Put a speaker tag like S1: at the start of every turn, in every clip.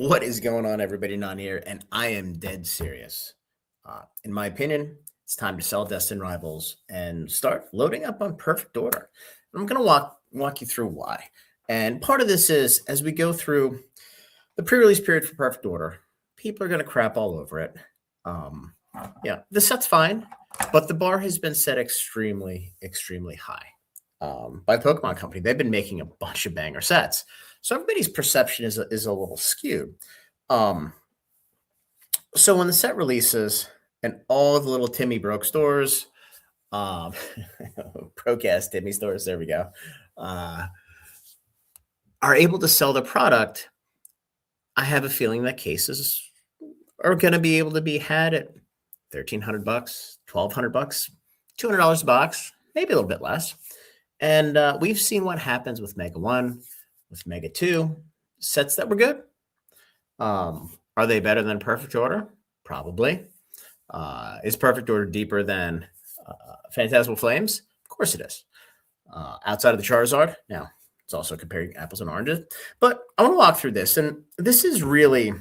S1: What is going on, everybody? Not here, and I am dead serious. In my opinion, it's time to sell Destined Rivals and start loading up on perfect order. I'm going to walk you through why. And part of this is as we go through the pre-release period for perfect order, people are going to crap all over it. Yeah, the set's fine, but the bar has been set extremely, extremely high by the Pokemon Company. They've been making a bunch of banger sets. So everybody's perception is a little skewed. Um, so when the set releases and all the little Timmy Broke stores, um, Procast Timmy stores, there we go, uh, are able to sell the product, I have a feeling that cases are going to be able to be had at $1,300, $1,200, $200 a box, maybe a little bit less. And we've seen what happens with Mega 1, with Mega 2, sets that were good. Are they better than Perfect Order? Probably. Is Perfect Order deeper than Phantasmal Flames? Of course it is. Outside of the Charizard, now it's also comparing apples and oranges. But I want to walk through this, and this is really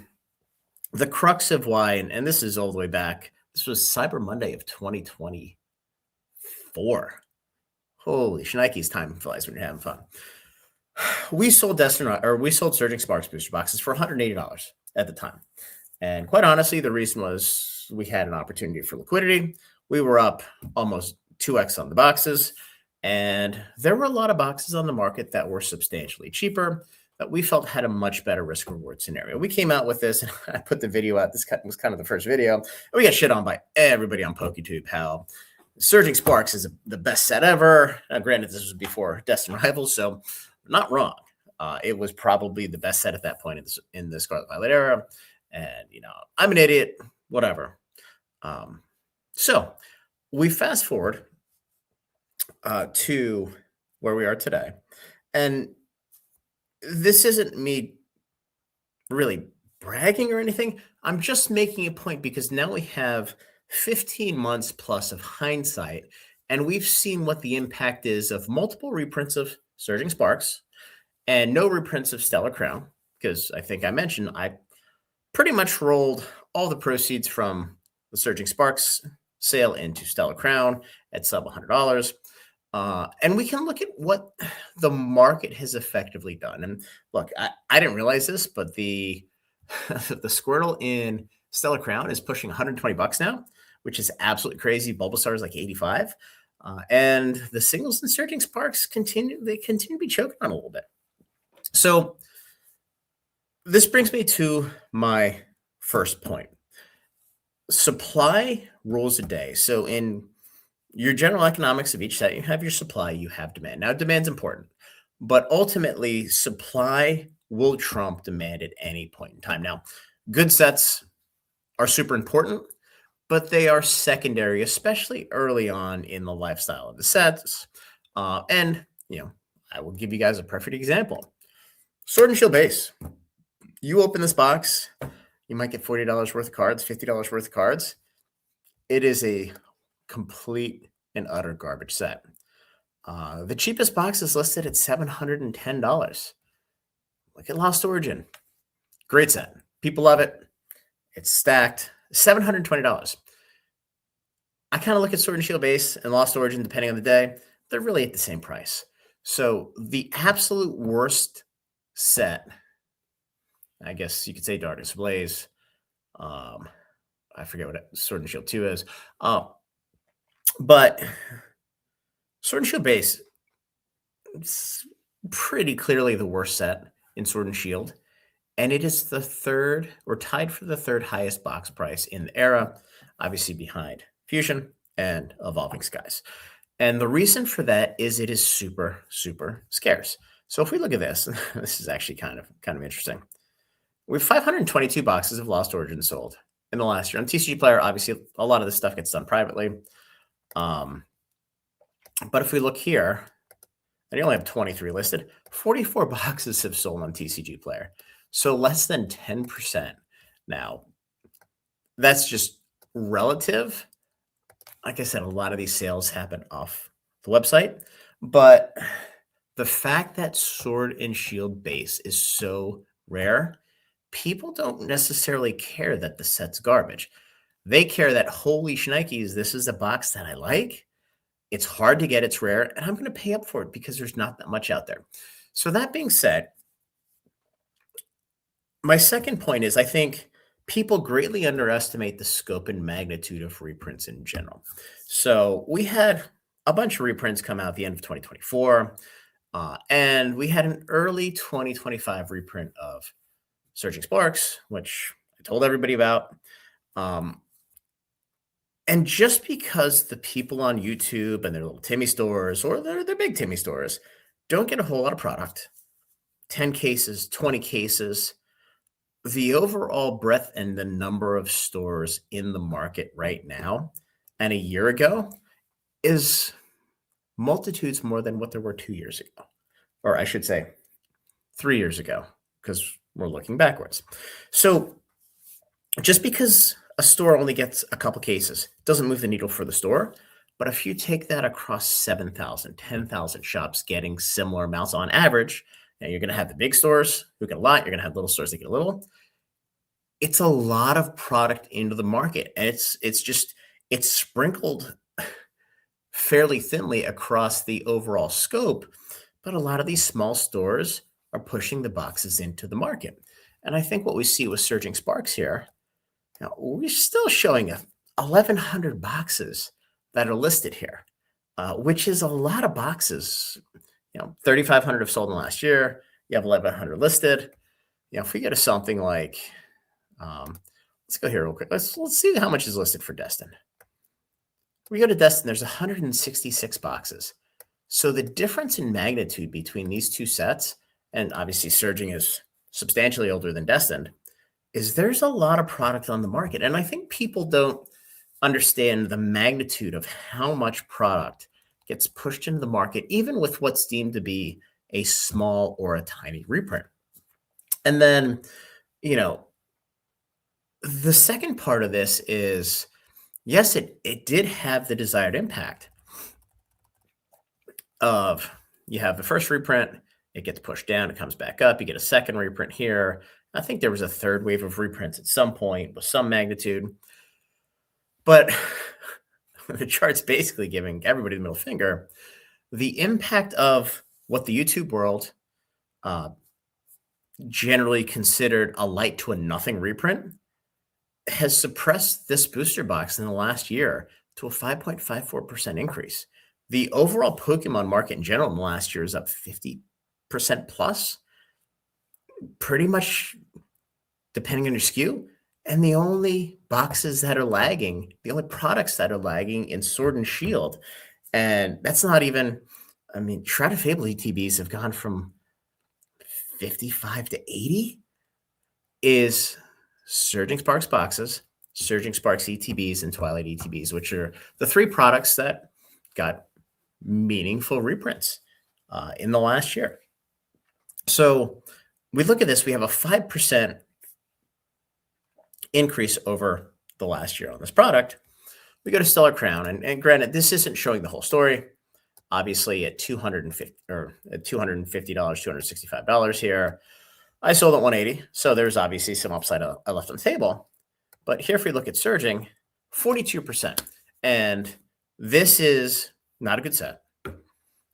S1: the crux of why, and this is all the way back. This was Cyber Monday of 2024. Holy shnikes, time flies when you're having fun. We sold Surging Sparks booster boxes for $180 at the time. And quite honestly, the reason was we had an opportunity for liquidity. We were up almost 2x on the boxes. And there were a lot of boxes on the market that were substantially cheaper that we felt had a much better risk reward scenario. We came out with this, and I put the video out. This was kind of the first video. And we got shit on by everybody on PokeTube how Surging Sparks is the best set ever. Granted, this was before Destined Rivals, so not wrong. It was probably the best set at that point in the Scarlet Violet era. And, I'm an idiot, whatever. So we fast forward to where we are today. And this isn't me really bragging or anything. I'm just making a point because now we have 15 months plus of hindsight, and we've seen what the impact is of multiple reprints of Surging Sparks and no reprints of Stellar Crown, because I think I mentioned I pretty much rolled all the proceeds from the Surging Sparks sale into Stellar Crown at sub $100. And we can look at what the market has effectively done. And look, I didn't realize this, but the Squirtle in Stellar Crown is pushing $120 now, which is absolutely crazy. Bulbasaur is like 85. And the singles and Surging Sparks continue to be choking on a little bit. So this brings me to my first point. Supply rules a day. So in your general economics of each set, you have your supply, you have demand. Now, demand's important, but ultimately, supply will trump demand at any point in time. Now, good sets are super important, but they are secondary, especially early on in the lifestyle of the sets. And I will give you guys a perfect example. Sword and Shield base. You open this box, you might get $40 worth of cards, $50 worth of cards. It is a complete and utter garbage set. The cheapest box is listed at $710. Look at Lost Origin. Great set. People love it. It's stacked. $720. I kind of look at Sword and Shield base and Lost Origin, depending on the day, they're really at the same price. So the absolute worst set, I guess you could say Darkness Blaze. I forget what Sword and Shield 2 is. But Sword and Shield base, it's pretty clearly the worst set in Sword and Shield. And it is the third, or tied for the third highest box price in the era, obviously behind Fusion and Evolving Skies. And the reason for that is it is super, super scarce. So if we look at this, this is actually kind of interesting. We have 522 boxes of Lost Origin sold in the last year. On TCG Player, obviously, a lot of this stuff gets done privately. But if we look here, and you only have 23 listed, 44 boxes have sold on TCG Player. So less than 10%. Now, that's just relative. Like I said, a lot of these sales happen off the website. But the fact that Sword and Shield base is so rare people don't necessarily care that the set's garbage. They care that, holy shnikes, this is a box that I like. It's hard to get, it's rare, and I'm going to pay up for it because there's not that much out there. So that being said, my second point is I think people greatly underestimate the scope and magnitude of reprints in general. So we had a bunch of reprints come out at the end of 2024, and we had an early 2025 reprint of Surging Sparks, which I told everybody about. Um, and just because the people on YouTube and their little Timmy stores or their big Timmy stores don't get a whole lot of product, 10 cases, 20 cases, the overall breadth and the number of stores in the market right now and a year ago is multitudes more than what there were 2 years ago. Or I should say 3 years ago, because we're looking backwards. So just because a store only gets a couple cases doesn't move the needle for the store. But if you take that across 7,000, 10,000 shops getting similar amounts on average, now you're going to have the big stores who get a lot. You're going to have little stores that get a little. It's a lot of product into the market, and it's sprinkled fairly thinly across the overall scope. But a lot of these small stores are pushing the boxes into the market. And I think what we see with Surging Sparks here, now we're still showing 1,100 boxes that are listed here, which is a lot of boxes. 3,500 have sold in the last year. You have 1,100 listed. If we go to something like, let's go here real quick. Let's see how much is listed for Destined. We go to Destined, there's 166 boxes. So the difference in magnitude between these two sets, and obviously Surging is substantially older than Destined, is there's a lot of product on the market. And I think people don't understand the magnitude of how much product gets pushed into the market, even with what's deemed to be a small or a tiny reprint. And then, the second part of this is, yes, it did have the desired impact of you have the first reprint, it gets pushed down, it comes back up, you get a second reprint here. I think there was a third wave of reprints at some point with some magnitude. But the chart's basically giving everybody the middle finger. The impact of what the YouTube world generally considered a light to a nothing reprint has suppressed this booster box in the last year to a 5.54% increase. The overall Pokemon market in general in the last year is up 50% plus, pretty much depending on your SKU. And the only boxes that are lagging, the only products that are lagging in Sword and Shield, and that's not even, Shroud of Fable ETBs have gone from 55 to 80, is Surging Sparks boxes, Surging Sparks ETBs, and Twilight ETBs, which are the three products that got meaningful reprints in the last year. So we look at this, we have a 5% increase over the last year on this product. We go to Stellar Crown, and granted, this isn't showing the whole story. Obviously, at $250 or at $250, $265 here, I sold at 180. So there's obviously some upside I left on the table. But here, if we look at Surging, 42%, and this is not a good set.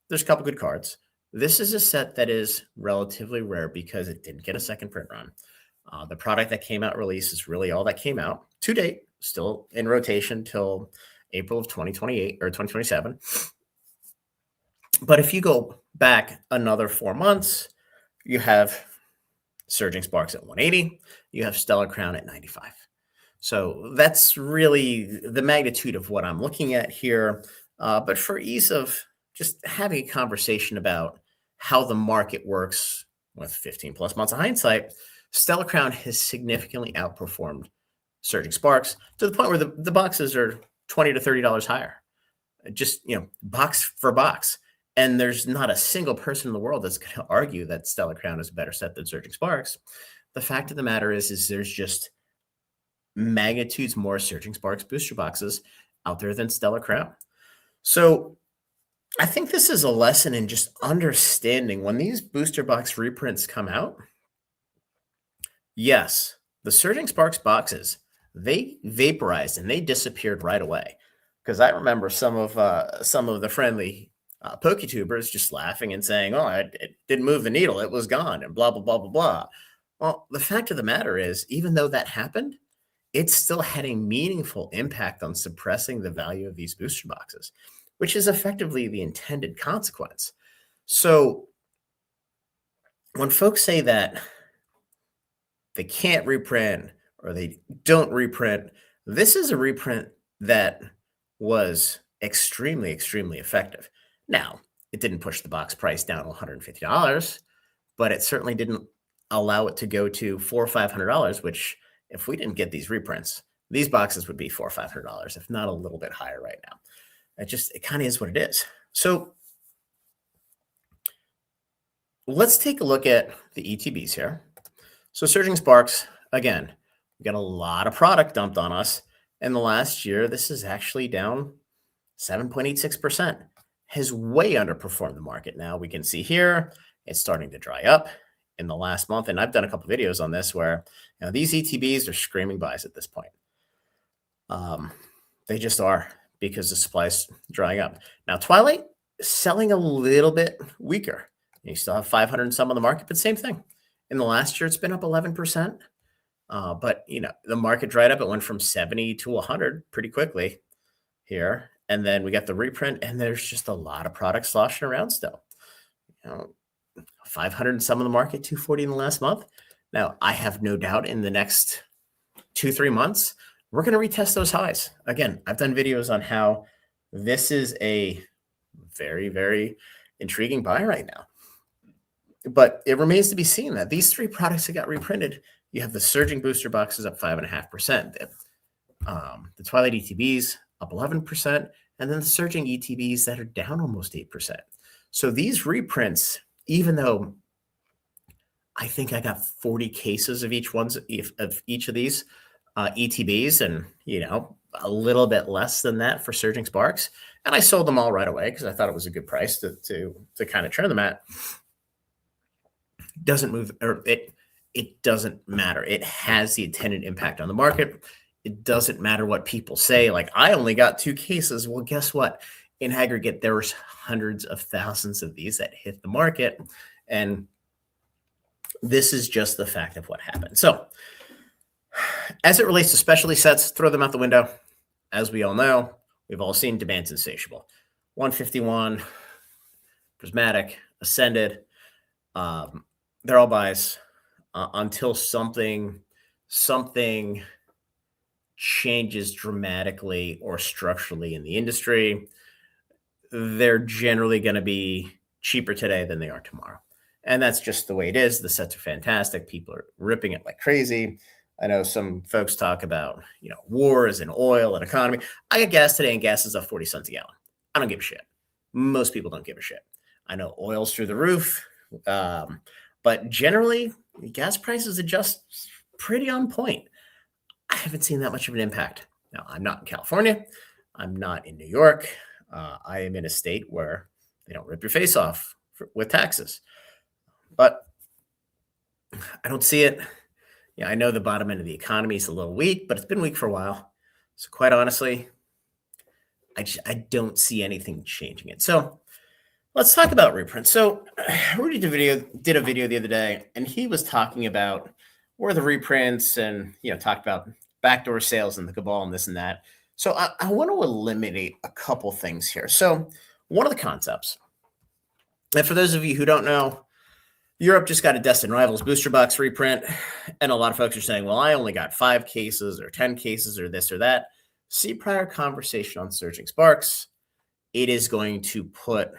S1: There's a couple good cards. This is a set that is relatively rare because it didn't get a second print run. The product that came out release is really all that came out to date, still in rotation till April of 2028 or 2027. But if you go back another 4 months, you have Surging Sparks at 180, you have Stellar Crown at 95. So that's really the magnitude of what I'm looking at here. But for ease of just having a conversation about how the market works with 15 plus months of hindsight, Stellar Crown has significantly outperformed Surging Sparks to the point where the boxes are $20 to $30 higher, just, box for box. And there's not a single person in the world that's going to argue that Stellar Crown is a better set than Surging Sparks. The fact of the matter is there's just magnitudes more Surging Sparks booster boxes out there than Stellar Crown. So I think this is a lesson in just understanding when these booster box reprints come out, Yes, the Surging Sparks boxes, they vaporized and they disappeared right away. Because I remember some of the friendly PokeTubers just laughing and saying, "Oh, it didn't move the needle; it was gone," and blah blah blah blah blah. Well, the fact of the matter is, even though that happened, it still had a meaningful impact on suppressing the value of these booster boxes, which is effectively the intended consequence. So when folks say that they can't reprint or they don't reprint, this is a reprint that was extremely, extremely effective. Now, it didn't push the box price down to $150, but it certainly didn't allow it to go to $400 or $500, which if we didn't get these reprints, these boxes would be $400 or $500, if not a little bit higher right now. It kind of is what it is. So let's take a look at the ETBs here. So Surging Sparks, again, we got a lot of product dumped on us. In the last year, this is actually down 7.86%, has way underperformed the market. Now we can see here, it's starting to dry up in the last month. And I've done a couple videos on this where these ETBs are screaming buys at this point. They just are, because the supply's drying up. Now, Twilight is selling a little bit weaker. You still have 500 and some on the market, but same thing. In the last year, it's been up 11%. But, the market dried up. It went from 70 to 100 pretty quickly here. And then we got the reprint, and there's just a lot of products sloshing around still. 500 and some on the market, 240 in the last month. Now, I have no doubt in the next 2-3 months, we're going to retest those highs. Again, I've done videos on how this is a very, very intriguing buy right now. But it remains to be seen that these three products that got reprinted, you have the Surging booster boxes up 5.5%, the Twilight ETBs up 11%, and then the Surging ETBs that are down almost 8%. So these reprints, even though I think I got 40 cases of each of these ETBs, and a little bit less than that for Surging Sparks, and I sold them all right away because I thought it was a good price to kind of turn them at. Doesn't move, or it doesn't matter. It has the intended impact on the market. It doesn't matter what people say. Like, I only got 2 cases. Well, guess what? In aggregate, there was hundreds of thousands of these that hit the market, and this is just the fact of what happened. So, as it relates to specialty sets, throw them out the window. As we all know, we've all seen demand's insatiable. 151, Prismatic, Ascended. They're all buys until something changes dramatically or structurally in the industry. They're generally going to be cheaper today than they are tomorrow. And that's just the way it is. The sets are fantastic. People are ripping it like crazy. I know some folks talk about, wars and oil and economy. I got gas today, and gas is up 40 cents a gallon. I don't give a shit. Most people don't give a shit. I know oil's through the roof. But generally, gas prices adjust pretty on point. I haven't seen that much of an impact. Now, I'm not in California. I'm not in New York. I am in a state where they don't rip your face off with taxes. But I don't see it. I know the bottom end of the economy is a little weak, but it's been weak for a while. So quite honestly, I don't see anything changing it. So let's talk about reprints. So Rudy did a video the other day, and he was talking about where the reprints and, talked about backdoor sales and the cabal and this and that. So I want to eliminate a couple things here. So one of the concepts, and for those of you who don't know, Europe just got a Destined Rivals booster box reprint, and a lot of folks are saying, well, I only got 5 cases or 10 cases or this or that. See prior conversation on Surging Sparks. It is going to put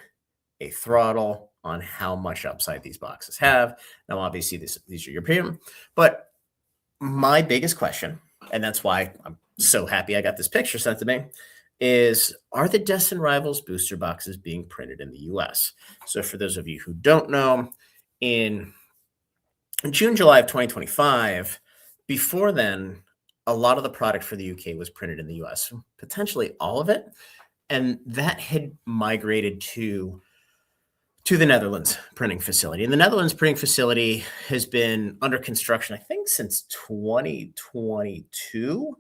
S1: a throttle on how much upside these boxes have. Now, obviously, these are European, but my biggest question, and that's why I'm so happy I got this picture sent to me, is, are the Destined Rivals booster boxes being printed in the US? So for those of you who don't know, in June, July of 2025, before then, a lot of the product for the UK was printed in the US, potentially all of it. And that had migrated to to the Netherlands printing facility. And the Netherlands printing facility has been under construction, I think, since 2022.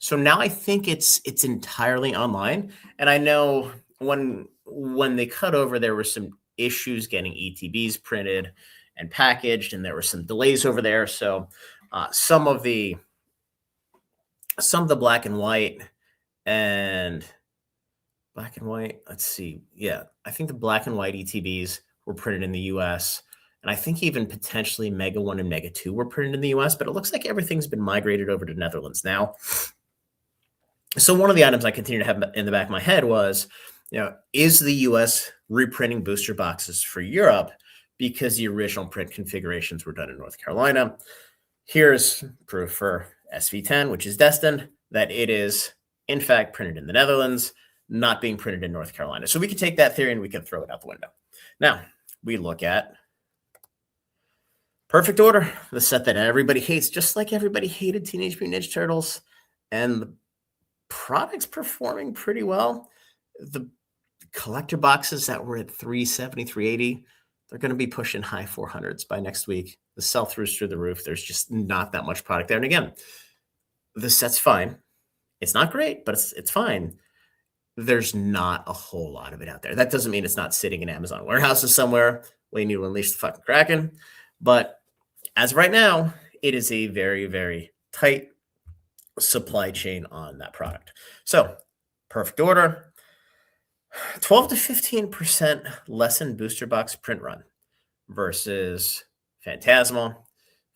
S1: So now I think it's entirely online. And I know when they cut over, there were some issues getting ETBs printed and packaged, and there were some delays over there. So some of the black and white and let's see. Yeah, I think the black and white ETBs were printed in the US. And I think even potentially Mega 1 and Mega 2 were printed in the US, but it looks like everything's been migrated over to Netherlands now. So one of the items I continue to have in the back of my head was, is the US reprinting booster boxes for Europe because the original print configurations were done in North Carolina? Here's proof for SV10, which is Destined, that it is, in fact, printed in the Netherlands, not being printed in North Carolina. So we can take that theory and we can throw it out the window. Now, we look at Perfect Order, the set that everybody hates, just like everybody hated Teenage Mutant Ninja Turtles. And the product's performing pretty well. The collector boxes that were at $370, $380, they're going to be pushing high 400s by next week. The sell-throughs through the roof. There's just not that much product there. And again, the set's fine. It's not great, but it's fine. There's not a whole lot of it out there. That doesn't mean it's not sitting in Amazon warehouses somewhere waiting to unleash the fucking Kraken. But as of right now, it is a very, very tight supply chain on that product. So, Perfect Order, 12 to 15% less in booster box print run versus Phantasmal.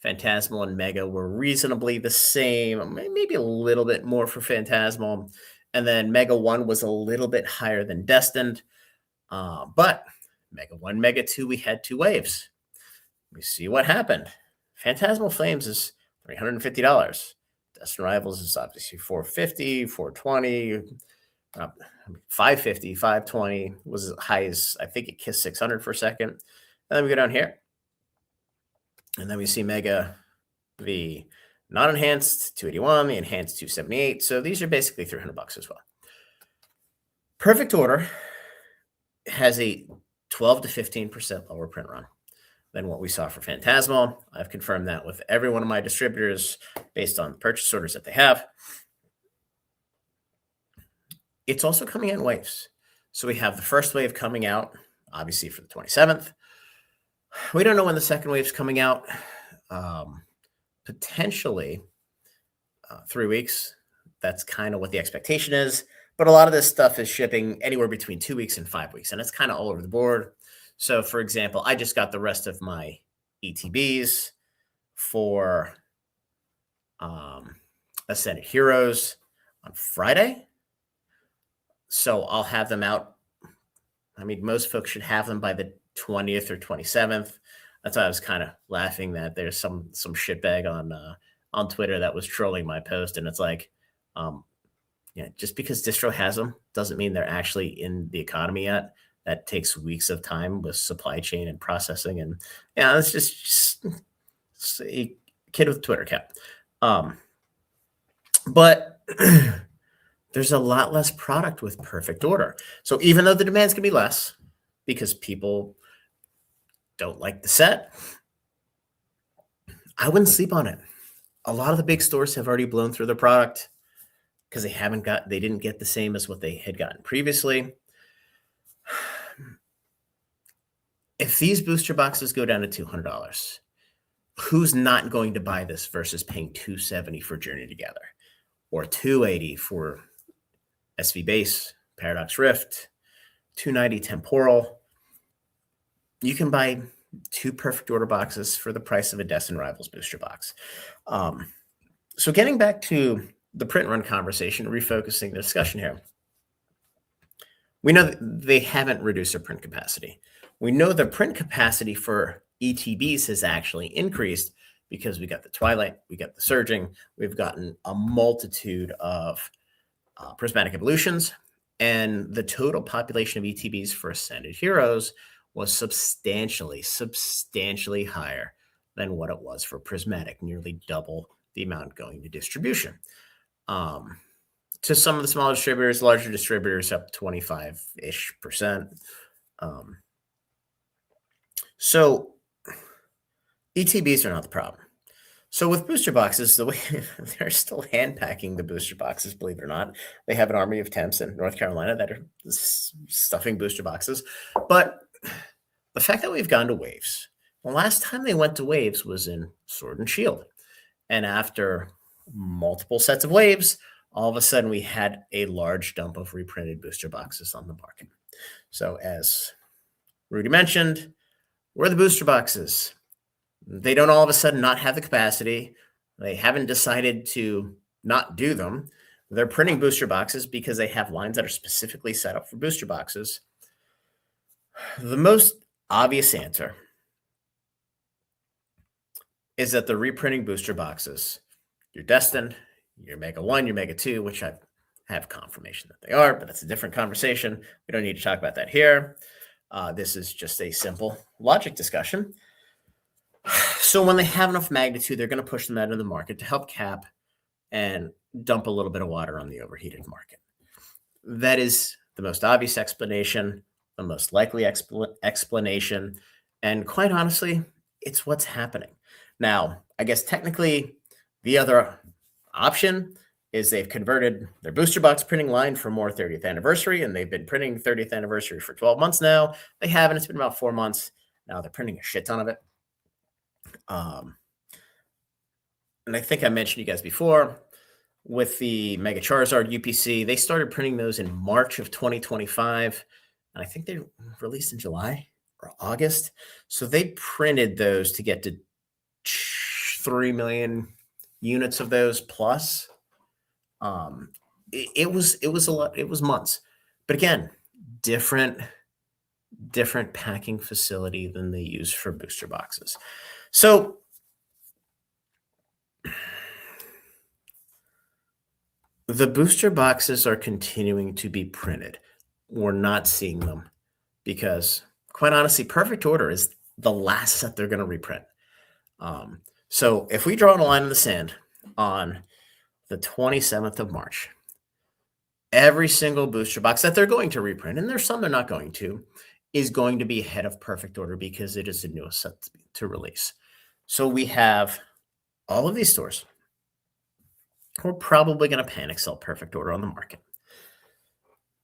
S1: Phantasmal and Mega were reasonably the same, maybe a little bit more for Phantasmal. And then Mega 1 was a little bit higher than Destined. But Mega 1, Mega 2, we had two waves. We see what happened. Phantasmal Flames is $350. Destined Rivals is obviously $450, $420, $550, $520 was as high as, I think it kissed $600 for a second. And then we go down here. And then we see Mega V non-enhanced, $281, the enhanced, $278. So these are basically $300 as well. Perfect Order has a 12 to 15% lower print run than what we saw for Phantasmal. I've confirmed that with every one of my distributors based on purchase orders that they have. It's also coming out in waves. So we have the first wave coming out, obviously, for the 27th. We don't know when the second wave's coming out. Potentially 3 weeks. That's kind of what the expectation is. But a lot of this stuff is shipping anywhere between 2 weeks and 5 weeks, and it's kind of all over the board. So, for example, I just got the rest of my ETBs for Ascended Heroes on Friday. So I'll have them out. I mean, most folks should have them by the 20th or 27th. That's why I was kind of laughing that there's some shitbag on Twitter that was trolling my post, and it's like, just because distro has them doesn't mean they're actually in the economy yet. That takes weeks of time with supply chain and processing, and it's just a kid with a Twitter cap. But there's a lot less product with Perfect Order. So even though the demand's gonna be less because people don't like the set, I wouldn't sleep on it. A lot of the big stores have already blown through their product because they didn't get the same as what they had gotten previously. If these booster boxes go down to $200, who's not going to buy this versus paying $270 for Journey Together or $280 for SV Base, Paradox Rift, $290 Temporal? You can buy 2 Perfect Order boxes for the price of a Destined Rivals booster box. So getting back to the print run conversation, refocusing the discussion here. We know that they haven't reduced their print capacity. We know the print capacity for ETBs has actually increased because we got the Twilight, we got the Surging, we've gotten a multitude of prismatic evolutions, and the total population of ETBs for Ascended Heroes was substantially higher than what it was for prismatic, nearly double the amount going to distribution. to some of the smaller distributors, larger distributors up 25-ish%. So ETBs are not the problem. So with booster boxes, the way they're still hand packing the booster boxes, believe it or not. They have an army of temps in North Carolina that are stuffing booster boxes. But the fact that we've gone to waves, the last time they went to waves was in Sword and Shield. And after multiple sets of waves, all of a sudden we had a large dump of reprinted booster boxes on the market. So as Rudy mentioned, where are the booster boxes? They don't all of a sudden not have the capacity. They haven't decided to not do them. They're printing booster boxes because they have lines that are specifically set up for booster boxes. The most obvious answer is that they're reprinting booster boxes. Your Destined, your Mega 1, your Mega 2, which I have confirmation that they are, but that's a different conversation. We don't need to talk about that here. This is just a simple logic discussion. So when they have enough magnitude, they're going to push them out of the market to help cap and dump a little bit of water on the overheated market. That is the most obvious explanation, the most likely explanation, and quite honestly, it's what's happening. Now, I guess technically the other option is they've converted their booster box printing line for more 30th anniversary, and they've been printing 30th anniversary for 12 months now. They haven't. It's been about 4 months. Now they're printing a shit ton of it. And I think I mentioned you guys before with the Mega Charizard UPC, they started printing those in March of 2025. And I think they released in July or August. So they printed those to get to 3 million units of those plus. It was a lot. It was months. But again, different packing facility than they use for booster boxes. So the booster boxes are continuing to be printed. We're not seeing them because, quite honestly, Perfect Order is the last set they're going to reprint. So if we draw a line in the sand on the 27th of March, every single booster box that they're going to reprint, and there's some they're not going to, is going to be ahead of Perfect Order because it is the newest set to release. So we have all of these stores. We're probably going to panic sell Perfect Order on the market.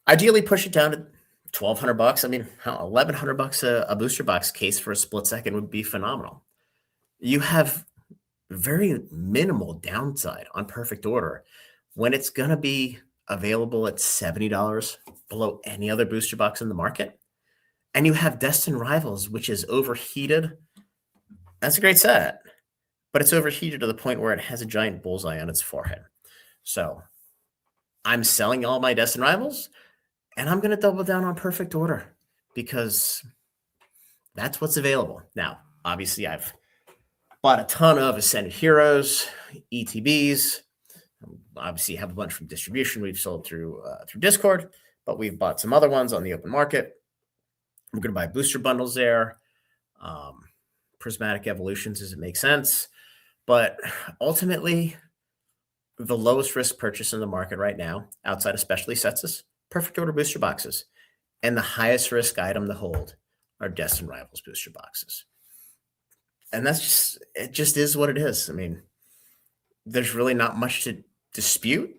S1: Ideally, push it down to $1,200. I mean, $1,100 a booster box case for a split second would be phenomenal. You have very minimal downside on Perfect Order when it's going to be available at $70 below any other booster box in the market. And you have Destined Rivals, which is overheated. That's a great set, but it's overheated to the point where it has a giant bullseye on its forehead. So I'm selling all my Destined Rivals, and I'm going to double down on Perfect Order because that's what's available. Now, obviously, I've bought a ton of Ascended Heroes, ETBs. Obviously, have a bunch from distribution we've sold through Discord, but we've bought some other ones on the open market. We're going to buy booster bundles there. Prismatic Evolutions, does it make sense? But ultimately, the lowest risk purchase in the market right now, outside of specialty sets, is Perfect Order booster boxes. And the highest risk item to hold are Destined Rivals booster boxes. And it just is what it is. I mean, there's really not much to dispute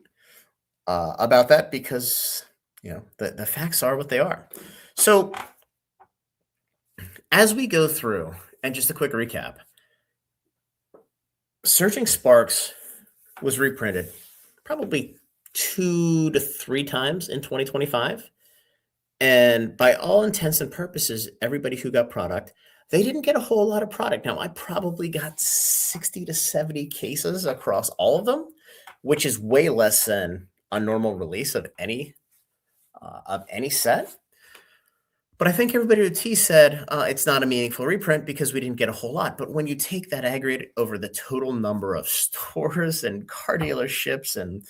S1: about that because, the facts are what they are. So as we go through, and just a quick recap, Surging Sparks was reprinted probably 2 to 3 times in 2025. And by all intents and purposes, everybody who got product, they didn't get a whole lot of product. Now, I probably got 60 to 70 cases across all of them, which is way less than a normal release of any set. But I think everybody at T said it's not a meaningful reprint because we didn't get a whole lot. But when you take that aggregate over the total number of stores and car dealerships and,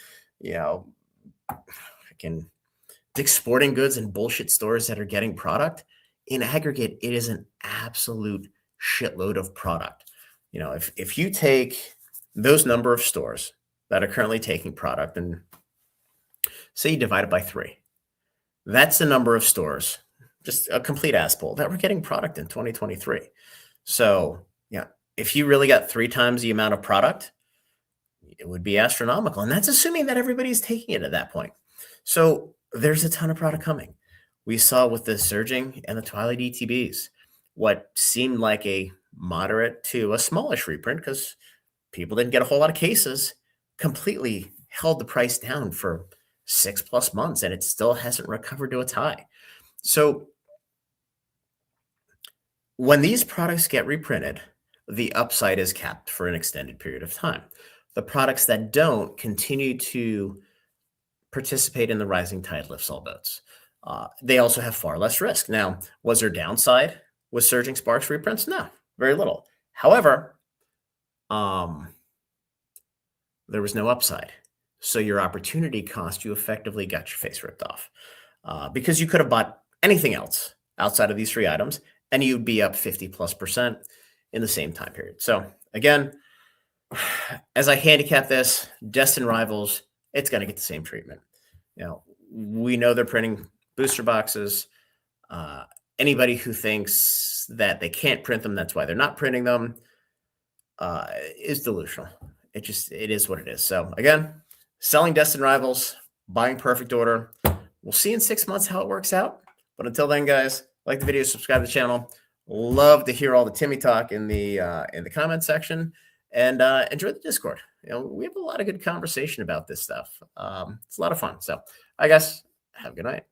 S1: Dick's Sporting Goods and bullshit stores that are getting product, in aggregate, it is an absolute shitload of product. If you take those number of stores that are currently taking product and say you divide it by 3. That's the number of stores, just a complete ass pull, that were getting product in 2023. So, yeah, if you really got 3 times the amount of product, it would be astronomical. And that's assuming that everybody's taking it at that point. So there's a ton of product coming. We saw with the surging and the Twilight ETBs, what seemed like a moderate to a smallish reprint because people didn't get a whole lot of cases, completely held the price down for 6+ months, and it still hasn't recovered to its high. So when these products get reprinted, the upside is capped for an extended period of time. The products that don't continue to participate in the rising tide lifts all boats. They also have far less risk. Now, was there downside with surging Sparks reprints? No, very little. However, there was no upside. So your opportunity cost, you effectively got your face ripped off because you could have bought anything else outside of these 3 items and you'd be up 50+% in the same time period. So again, as I handicap this, Destined Rivals, it's going to get the same treatment. We know they're printing booster boxes. Anybody who thinks that they can't print them, that's why they're not printing them, is delusional. It is what it is. So again, selling Destined Rivals, buying Perfect Order. We'll see in 6 months how it works out. But until then, guys, like the video, subscribe to the channel. Love to hear all the Timmy talk in the comment section, and enjoy the Discord. We have a lot of good conversation about this stuff. It's a lot of fun. So I guess have a good night.